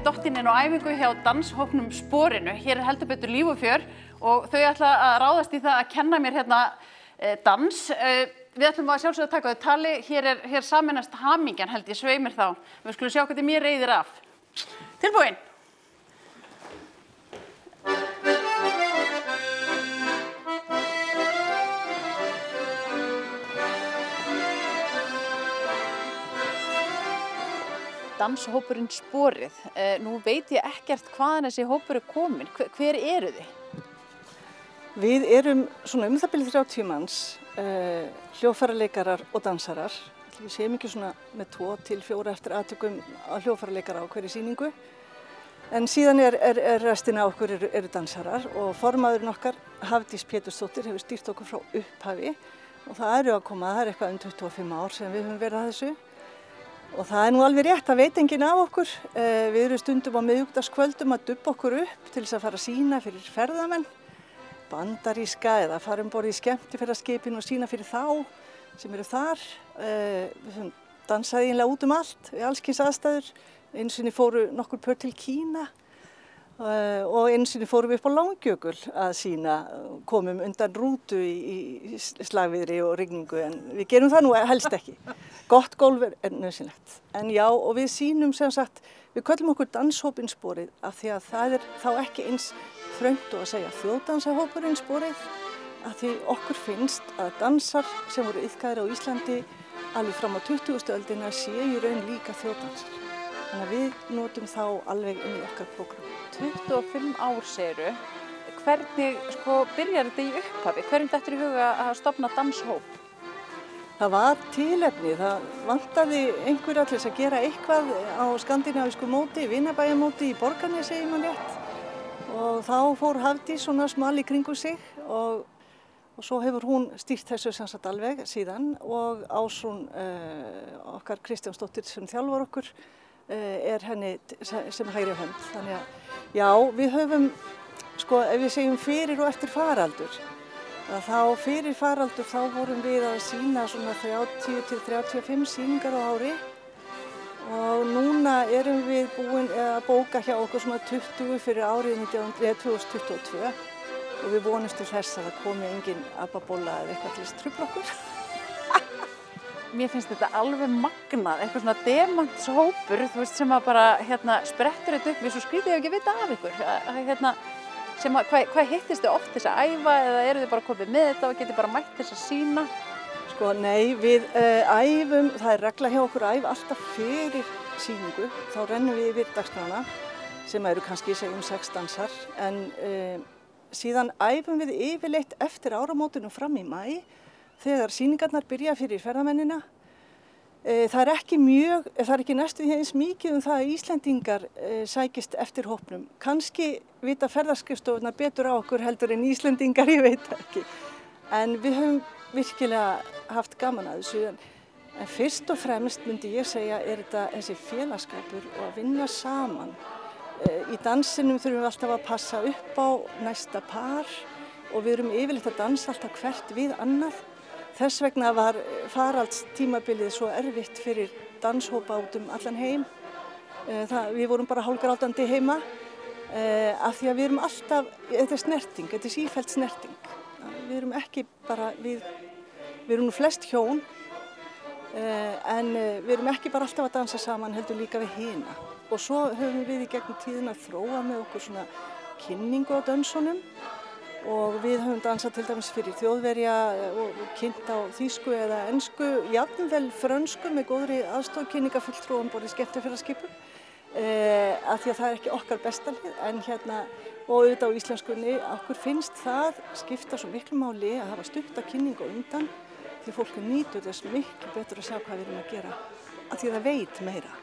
dottin inn á æfingu hjá danshópnum Sporinu. Hér heldur betur líf og fjör og þau ætla að ráðast í það að kenna mér hérna dans. Við ætlum að sjálfsögðu að taka þau tali. Hér sameinast hamingjan held ég sveimir þá. Við skulum sjá hvernig mér reiðir af. Tilbúin? Danshópurinn Sporið. Nú veit ég ekkert hvaðan þessi hópur komin. Hver eru þið? Við erum svona það bil 30 manns, hljóðfæraleikarar og dansarar. Við séum ekki svona með 2 til 4 eftir atvikum að hljóðfæraleikara á hverju sýningu. En síðan restina af okkur eru dansarar og formaðurinn okkar, Hafdís Pétursdóttir, hefur stýrt okkur frá upphafi og það er eitthvað 25 ár sem við höfum verið að þessu. Og það nú alveg rétt, það veit enginn af okkur. Við erum stundum á miðvikudagskvöldum að dubba okkur upp til þess að fara að sýna fyrir ferðamenn, bandaríska eða fara borð í skemmtiferðaskipin og sýna fyrir þá sem eru þar. Við höfum dansað eiginlega út allt, við alls kyns aðstæður. Einu sinni fóru nokkur pör til Kína og einu sinni fórum við upp á Langjökul að sýna, komum undan rútu í slagviðri og rigningu en við gerum það nú helst ekki. Gott gólf nauðsynlegt. En já, og við sýnum sem sagt, við köllum okkur danshópinn Sporið af því að það þá ekki eins þröngt og að segja þjóðdansahópurinn Sporið af því okkur finnst að dansar sem voru iðkaðir á Íslandi alveg fram á 20. öldina séu í raun líka þjóðdansar. Þannig að við notum þá alveg inn í okkar prógram. 25 ár segiru. Hvernig byrjar þetta í upphafi? Hverjum dettur í huga að stofna danshóp? Það var tilefni, það vantaði einhverja til þess að gera eitthvað á skandinavísku móti, vinabæjamóti í Borgarnesi, segir man rétt. Og þá fór Hafdís svona smal í kringum sig og svo hefur hún stýrt þessu sem sagt alveg síðan og Ásrún okkar Kristjánsdóttir sem þjálfar okkur henni sem hægri hönd. Þannig að já, við höfum, ef við segjum fyrir og eftir faraldur, þá fyrir faraldur þá vorum við að sýna svona 30 til 35 sýningar á ári og núna erum við búin að bóka hjá okkur svona 20 fyrir árið 2022 og við vonumst til þess að það komi engin ababolla eða eitthvað til þess trufla okkur. Mér finnst þetta alveg magnað, eitthvað svona demantshópur, þú veist, sem að bara sprettur þetta upp, við svo skrítið ekki að vita af ykkur. Hvað hittist þið oft þess að æfa eða eru þið bara komið með þetta og getið bara mætt þess að sýna? Nei, við æfum, það regla hjá okkur að æfa alltaf fyrir sýningu, þá rennum við yfir dagskrána sem eru kannski segjum 6 dansar en síðan æfum við yfirleitt eftir áramótinu fram í maí þegar sýningarnar byrja fyrir ferðamennina. Það er ekki næstu því eins mikið það að Íslendingar sækist eftir hópnum. Kannski vita ferðaskrifstofurnar betur á okkur heldur en Íslendingar, ég veit það ekki. En við höfum virkilega haft gaman að þessu. En fyrst og fremst myndi ég segja þetta þessi félagskapur og að vinna saman. Í dansinum þurfum við alltaf að passa upp á næsta par og við erum yfirleitt að dansa alltaf hvert við annað. Þess vegna var faraldstímabilið svo erfitt fyrir danshópa út allan heim. Við vorum bara hálfgrátandi heima af því að við erum alltaf, þetta snerting, þetta sífellt snerting. Við erum ekki bara, við erum nú flest hjón en við erum ekki bara alltaf að dansa saman heldur líka við hina. Og svo höfum við í gegnum tíðina að þróa með okkur svona kynningu á dönsunum. Og við höfum dansað til dæmis fyrir Þjóðverja og kynnt á þýsku eða ensku, jafnvel frönsku með góðri aðstoðkynningafulltrúum borð í skemmtiferðaskipum af því að það er ekki okkar besta lið en og auðvitað á íslenskunni okkur finnst það skipta svo miklu máli að hafa stutta kynningu undan því fólk nýtur þess miklu betur að sjá hvað við erum að gera af því það veit meira.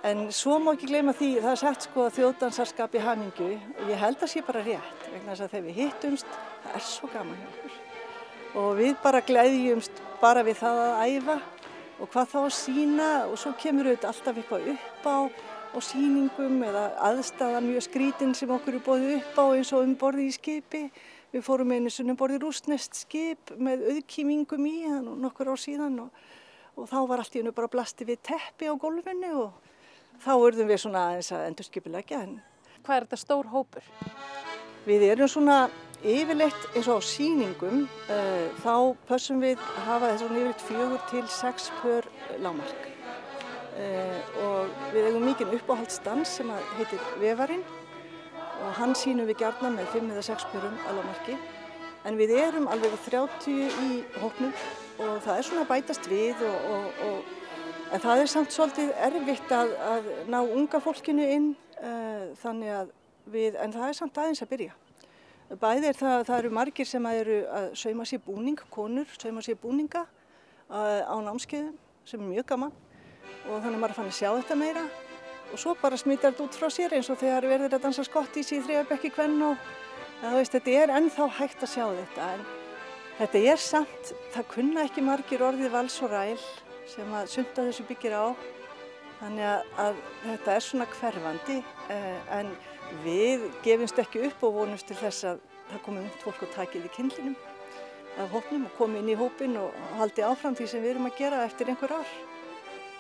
En svo má ekki gleyma því, það sagt að þjóðdansar skapi hamingju og ég held að sé bara rétt vegna þess að þegar við hittumst, það er svo gaman hjá okkur. Og við bara gleðjumst bara við það að æfa og hvað þá að sýna og svo kemur auðvitað alltaf eitthvað upp á sýningum eða aðstæða mjög skrítin sem okkur er boðið upp á eins og borði í skipi. Við fórum einu sinni borði rússneskt skip með auðkýmingum í nokkur ár síðan og þá var allt í einu bara blasti við teppi á gólfinu og þá urðum við svona aðeins að endurskipuleggja. Hvað er þetta stór hópur? Við erum svona yfirleitt eins og á sýningum, þá pössum við að hafa þessu yfirleitt 4 til 6 pör lágmark. Og við eigum mikinn uppáhaldsdans sem heitir Vefarinn og hann sýnum við gjarnan með 5 eða 6 pörum að lágmarki. En við erum alveg 30 í hópnum og það er svona að bætast við en það er samt svolítið erfitt að ná unga fólkinu inn, en það er samt aðeins að byrja. Bæði það eru margir sem eru að sauma sér búning, konur sauma sér búninga á námskeiðum sem er mjög gaman og þannig maður fann að sjá þetta meira og svo bara smittar þetta út frá sér eins og þegar verður að dansa skottis í 3. bekk í Kvenn og þetta er ennþá hægt að sjá þetta en þetta er samt, það kunna ekki margir orðið vals og ræl sem að sumt af þessu byggir á þannig að þetta er svona hverfandi en við gefumst ekki upp og vonumst til þess að það komi ungt fólk og taki við kyndlinum af hópnum og komi inn í hópinn og haldi áfram því sem við erum að gera eftir einhver ár.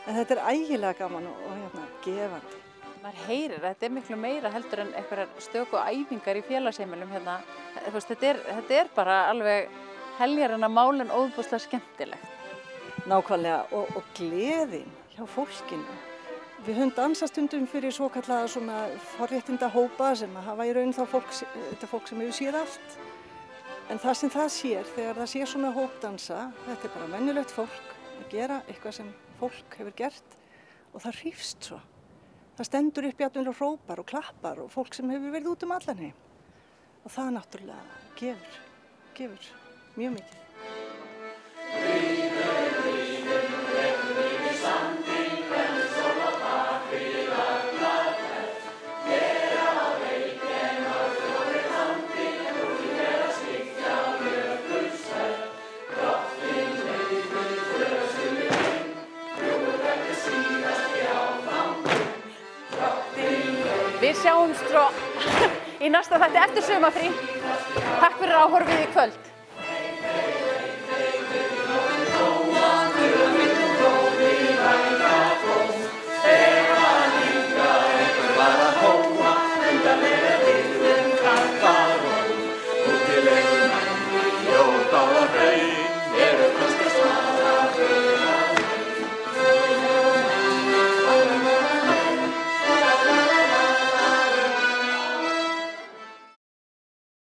En þetta er ægilega gaman og gefandi. Maður heyrir að þetta er miklu meira heldur en einhverjar stöku æfingar í félagsheimilum hérna. Þetta er bara alveg heljarinnar mál en óbúslega skemmtilegt. Nákvæmlega og gleðin hjá fólkinu. Við höfum dansað stundum fyrir svokallaða svona forréttindahópa sem hafa í raun þá þetta fólk sem hefur séð allt. En það sem það sér, þegar það sér svona hópdansa, þetta er bara venjulegt fólk að gera eitthvað sem fólk hefur gert og það hrífst svo. Það stendur upp jafnvel og hrópar og klappar og fólk sem hefur verið út allan heim. Og það náttúrulega gefur mjög mikið. Við sjáumst svo í næsta þætti eftir sumarfrí. Takk fyrir áhorfið í kvöld.